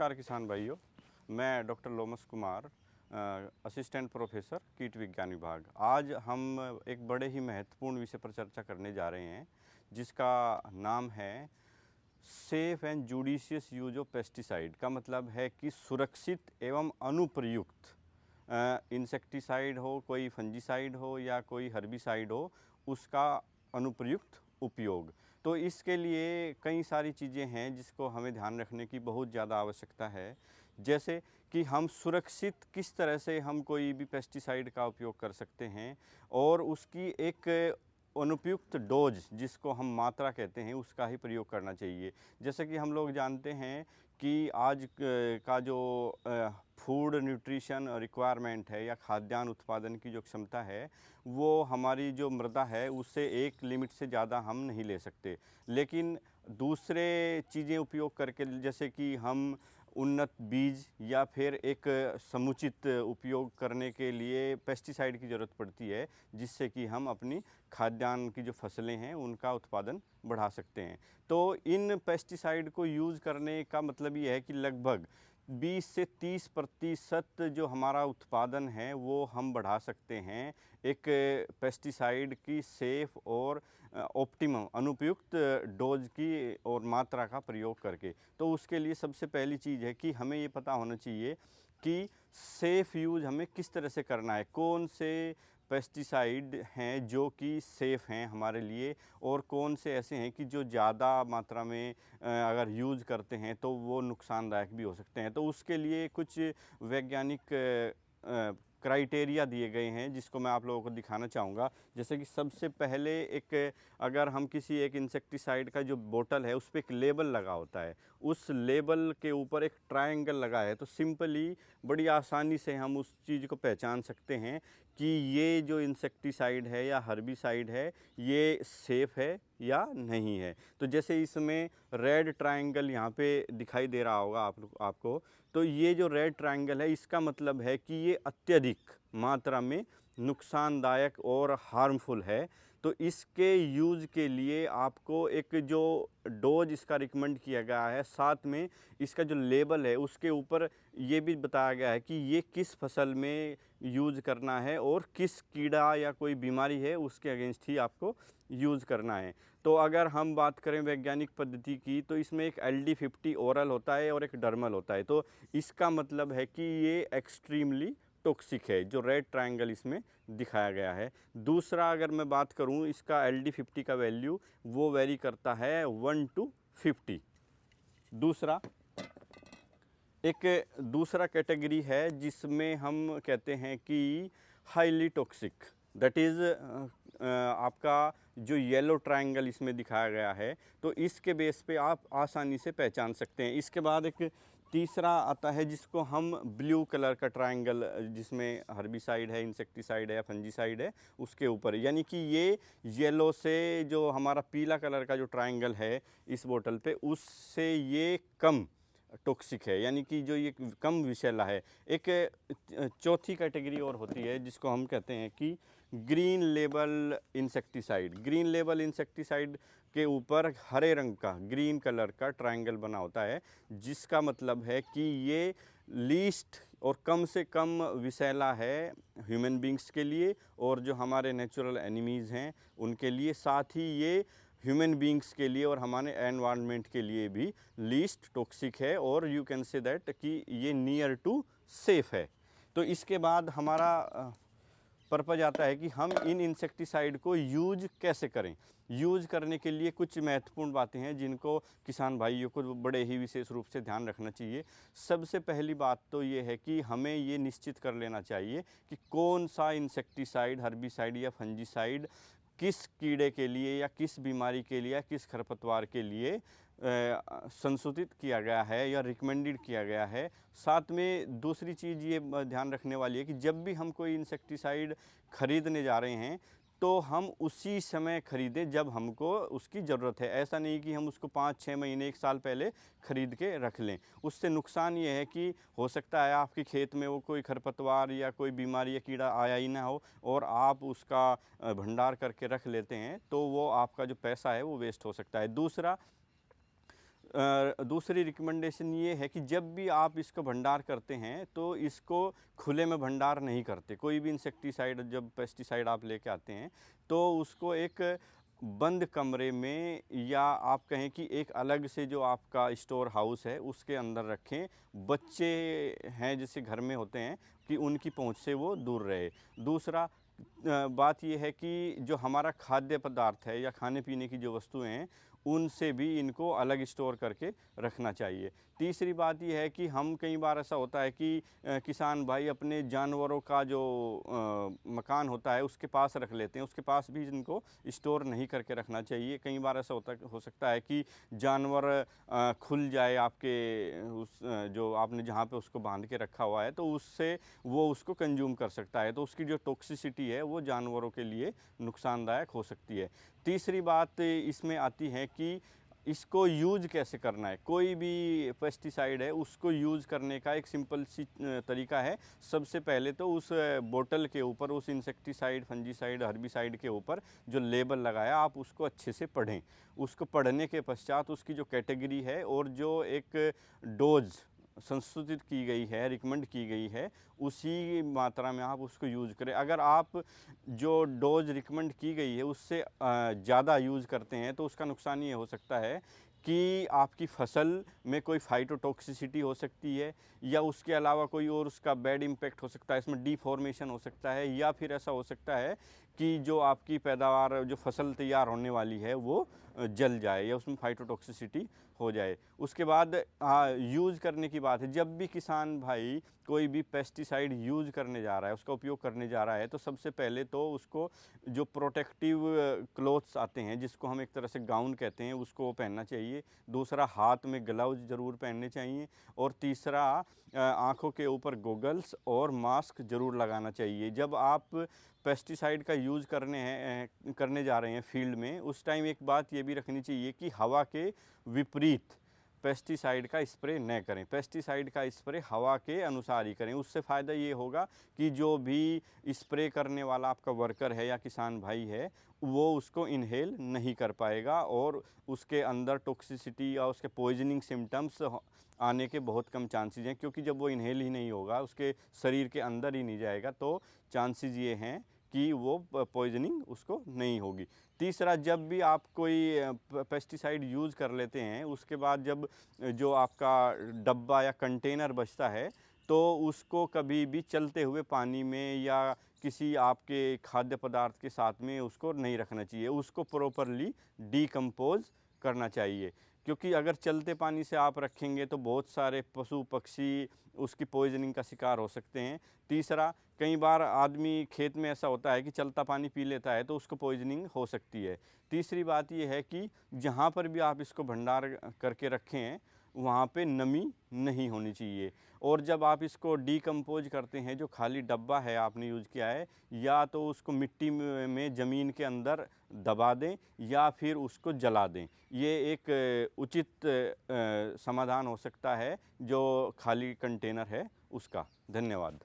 नमस्कार किसान भाइयों, मैं doctor Lomash Kumar, assistant professor कीट विज्ञान विभाग। आज हम एक बड़े ही महत्वपूर्ण विषय पर चर्चा करने जा रहे हैं, जिसका नाम है safe and judicious use of pesticide. का मतलब है कि सुरक्षित एवं अनुप्रयुक्त इंसेक्टिसाइड हो, कोई फंजीसाइड हो या कोई हर्बिसाइड हो, उसका अनुप्रयुक्त उपयोग। तो इसके लिए कई सारी चीज़ें हैं जिसको हमें ध्यान रखने की बहुत ज़्यादा आवश्यकता है। जैसे कि हम सुरक्षित किस तरह से हम कोई भी पेस्टिसाइड का उपयोग कर सकते हैं और उसकी एक अनुपयुक्त डोज, जिसको हम मात्रा कहते हैं, उसका ही प्रयोग करना चाहिए। जैसे कि हम लोग जानते हैं कि आज का जो फूड न्यूट्रिशन रिक्वायरमेंट है या खाद्यान्न उत्पादन की जो क्षमता है, वो हमारी जो मृदा है उससे एक लिमिट से ज़्यादा हम नहीं ले सकते। लेकिन दूसरे चीज़ें उपयोग करके, जैसे कि हम उन्नत बीज या फिर एक समुचित उपयोग करने के लिए पेस्टिसाइड की ज़रूरत पड़ती है, जिससे कि हम अपनी खाद्यान्न की जो फसलें हैं उनका उत्पादन बढ़ा सकते हैं। तो इन पेस्टिसाइड को यूज़ करने का मतलब ये है कि लगभग 20 से 30% जो हमारा उत्पादन है वो हम बढ़ा सकते हैं एक पेस्टिसाइड की सेफ और ऑप्टिमम अनुपयुक्त डोज की और मात्रा का प्रयोग करके। तो उसके लिए सबसे पहली चीज़ है कि हमें ये पता होना चाहिए कि सेफ़ यूज़ हमें किस तरह से करना है, कौन से पेस्टिसाइड हैं जो कि सेफ़ हैं हमारे लिए और कौन से ऐसे हैं कि जो ज़्यादा मात्रा में अगर यूज़ करते हैं तो वो नुकसानदायक भी हो सकते हैं। तो उसके लिए कुछ वैज्ञानिक क्राइटेरिया दिए गए हैं, जिसको मैं आप लोगों को दिखाना चाहूँगा। जैसे कि सबसे पहले एक, अगर हम किसी एक इंसेक्टिसाइड का जो बोतल है उस पर एक लेबल लगा होता है, उस लेबल के ऊपर एक ट्रायंगल लगा है, तो सिंपली बड़ी आसानी से हम उस चीज़ को पहचान सकते हैं कि ये जो इंसेक्टिसाइड है या हर्बिसाइड है ये सेफ़ है या नहीं है। तो जैसे इसमें रेड ट्रायंगल यहाँ पे दिखाई दे रहा होगा आपको, तो ये जो रेड ट्रायंगल है इसका मतलब है कि ये अत्यधिक मात्रा में नुकसानदायक और हार्मफुल है। तो इसके यूज़ के लिए आपको एक जो डोज इसका रिकमेंड किया गया है, साथ में इसका जो लेबल है उसके ऊपर ये भी बताया गया है कि ये किस फसल में यूज़ करना है और किस कीड़ा या कोई बीमारी है उसके अगेंस्ट ही आपको यूज़ करना है। तो अगर हम बात करें वैज्ञानिक पद्धति की, तो इसमें एक LD50 ओरल होता है और एक डर्मल होता है। तो इसका मतलब है कि ये एक्सट्रीमली टॉक्सिक है, जो रेड ट्रायंगल इसमें दिखाया गया है। दूसरा, अगर मैं बात करूं, इसका LD50 का वैल्यू वो वेरी करता है 1 to 50। दूसरा, एक दूसरा कैटेगरी है जिसमें हम कहते हैं कि हाईली टॉक्सिक, दैट इज़ आपका जो येलो ट्रायंगल इसमें दिखाया गया है, तो इसके बेस पे आप आसानी से पहचान सकते हैं। इसके बाद एक तीसरा आता है जिसको हम ब्लू कलर का ट्रायंगल, जिसमें हर्बिसाइड है, इंसेक्टिसाइड है या फंजीसाइड है, उसके ऊपर, यानी कि ये येलो से जो हमारा पीला कलर का जो ट्रायंगल है इस बोतल पे, उससे ये कम टॉक्सिक है, यानी कि जो ये कम विषैला है। एक चौथी कैटेगरी और होती है जिसको हम कहते हैं कि green label insecticide. Green label insecticide के ऊपर हरे रंग का, ग्रीन कलर का ट्रायंगल बना होता है, जिसका मतलब है कि ये लीस्ट और कम से कम विषैला है ह्यूमन बींग्स के लिए और जो हमारे नेचुरल एनिमीज़ हैं उनके लिए, साथ ही ये ह्यूमन बींग्स के लिए और हमारे एनवायरनमेंट के लिए भी लीस्ट टॉक्सिक है, और यू कैन से दैट कि ये नियर टू सेफ़ है। तो इसके बाद हमारा पर्पज़ आता है कि हम इन इंसेक्टिसाइड को यूज कैसे करें। यूज करने के लिए कुछ महत्वपूर्ण बातें हैं जिनको किसान भाइयों को बड़े ही विशेष रूप से ध्यान रखना चाहिए। सबसे पहली बात तो ये है कि हमें ये निश्चित कर लेना चाहिए कि कौन सा इंसेक्टिसाइड, हर्बिसाइड या फंजीसाइड किस कीड़े के लिए या किस बीमारी के लिए या किस खरपतवार के लिए संशोधित किया गया है या रिकमेंडेड किया गया है। साथ में दूसरी चीज़ ये ध्यान रखने वाली है कि जब भी हम कोई इंसेक्टिसाइड खरीदने जा रहे हैं तो हम उसी समय खरीदें जब हमको उसकी ज़रूरत है। ऐसा नहीं कि हम उसको 5-6 महीने 1 साल पहले ख़रीद के रख लें। उससे नुकसान ये है कि हो सकता है आपके खेत में वो कोई खरपतवार या कोई बीमारी या कीड़ा आया ही ना हो और आप उसका भंडार करके रख लेते हैं, तो वो आपका जो पैसा है वो वेस्ट हो सकता है। दूसरा, दूसरी रिकमेंडेशन ये है कि जब भी आप इसका भंडार करते हैं तो इसको खुले में भंडार नहीं करते। कोई भी इंसेक्टिसाइड, जब पेस्टिसाइड आप लेके आते हैं तो उसको एक बंद कमरे में, या आप कहें कि एक अलग से जो आपका स्टोर हाउस है उसके अंदर रखें। बच्चे हैं जैसे घर में होते हैं कि उनकी पहुंच से वो दूर रहे। दूसरा बात ये है कि जो हमारा खाद्य पदार्थ है या खाने पीने की जो वस्तुएं हैं उनसे भी इनको अलग स्टोर करके रखना चाहिए। तीसरी बात यह है कि हम कई बार ऐसा होता है कि किसान भाई अपने जानवरों का जो मकान होता है उसके पास रख लेते हैं, उसके पास भी इनको स्टोर नहीं करके रखना चाहिए। कई बार ऐसा हो सकता है कि जानवर खुल जाए आपके उस जो आपने जहाँ पे उसको बांध के रखा हुआ है, तो उससे वो उसको कंज्यूम कर सकता है, तो उसकी जो टॉक्सिसिटी है वो जानवरों के लिए नुकसानदायक हो सकती है। तीसरी बात इसमें आती है कि इसको यूज कैसे करना है। कोई भी पेस्टिसाइड है उसको यूज़ करने का एक सिंपल सी तरीका है। सबसे पहले तो उस बोतल के ऊपर, उस इंसेक्टिसाइड, फंजीसाइड, हर्बिसाइड के ऊपर जो लेबल लगाया आप उसको अच्छे से पढ़ें। उसको पढ़ने के पश्चात उसकी जो कैटेगरी है और जो एक डोज संशोधित की गई है, रिकमेंड की गई है, उसी मात्रा में आप उसको यूज़ करें। अगर आप जो डोज रिकमेंड की गई है उससे ज़्यादा यूज़ करते हैं तो उसका नुकसान ये हो सकता है कि आपकी फसल में कोई फाइटोटॉक्सिसिटी हो सकती है, या उसके अलावा कोई और उसका बैड इम्पैक्ट हो सकता है, इसमें डिफॉर्मेशन हो सकता है, या फिर ऐसा हो सकता है कि जो आपकी पैदावार, जो फसल तैयार होने वाली है वो जल जाए या उसमें फाइटोटॉक्सिसिटी हो जाए। उसके बाद यूज़ करने की बात है। जब भी किसान भाई कोई भी पेस्टिसाइड यूज़ करने जा रहा है, उसका उपयोग करने जा रहा है, तो सबसे पहले तो उसको जो प्रोटेक्टिव क्लोथ्स आते हैं, जिसको हम एक तरह से गाउन कहते हैं, उसको पहनना चाहिए। दूसरा, हाथ में ग्लव्स ज़रूर पहनने चाहिए। और तीसरा, आँखों के ऊपर गोगल्स और मास्क ज़रूर लगाना चाहिए। जब आप पेस्टिसाइड का यूज़ करने जा रहे हैं फील्ड में, उस टाइम एक बात ये भी रखनी चाहिए कि हवा के विपरीत पेस्टिसाइड का स्प्रे न करें। पेस्टिसाइड का स्प्रे हवा के अनुसार ही करें। उससे फ़ायदा ये होगा कि जो भी स्प्रे करने वाला आपका वर्कर है या किसान भाई है, वो उसको इनहेल नहीं कर पाएगा और उसके अंदर टॉक्सिसिटी या उसके पॉइजनिंग सिम्टम्स आने के बहुत कम चांसेस हैं, क्योंकि जब वो इनहेल ही नहीं होगा, उसके शरीर के अंदर ही नहीं जाएगा, तो चांसेस ये हैं कि वो पॉइजनिंग उसको नहीं होगी। तीसरा, जब भी आप कोई पेस्टिसाइड यूज़ कर लेते हैं, उसके बाद जब जो आपका डब्बा या कंटेनर बचता है, तो उसको कभी भी चलते हुए पानी में या किसी आपके खाद्य पदार्थ के साथ में उसको नहीं रखना चाहिए। उसको प्रॉपरली डीकम्पोज करना चाहिए, क्योंकि अगर चलते पानी से आप रखेंगे तो बहुत सारे पशु पक्षी उसकी पॉइजनिंग का शिकार हो सकते हैं। तीसरा, कई बार आदमी खेत में ऐसा होता है कि चलता पानी पी लेता है, तो उसको पॉइजनिंग हो सकती है। तीसरी बात यह है कि जहाँ पर भी आप इसको भंडार करके रखें वहाँ पे नमी नहीं होनी चाहिए। और जब आप इसको डीकम्पोज करते हैं, जो खाली डब्बा है आपने यूज़ किया है, या तो उसको मिट्टी में ज़मीन के अंदर दबा दें या फिर उसको जला दें। ये एक उचित समाधान हो सकता है जो खाली कंटेनर है उसका। धन्यवाद।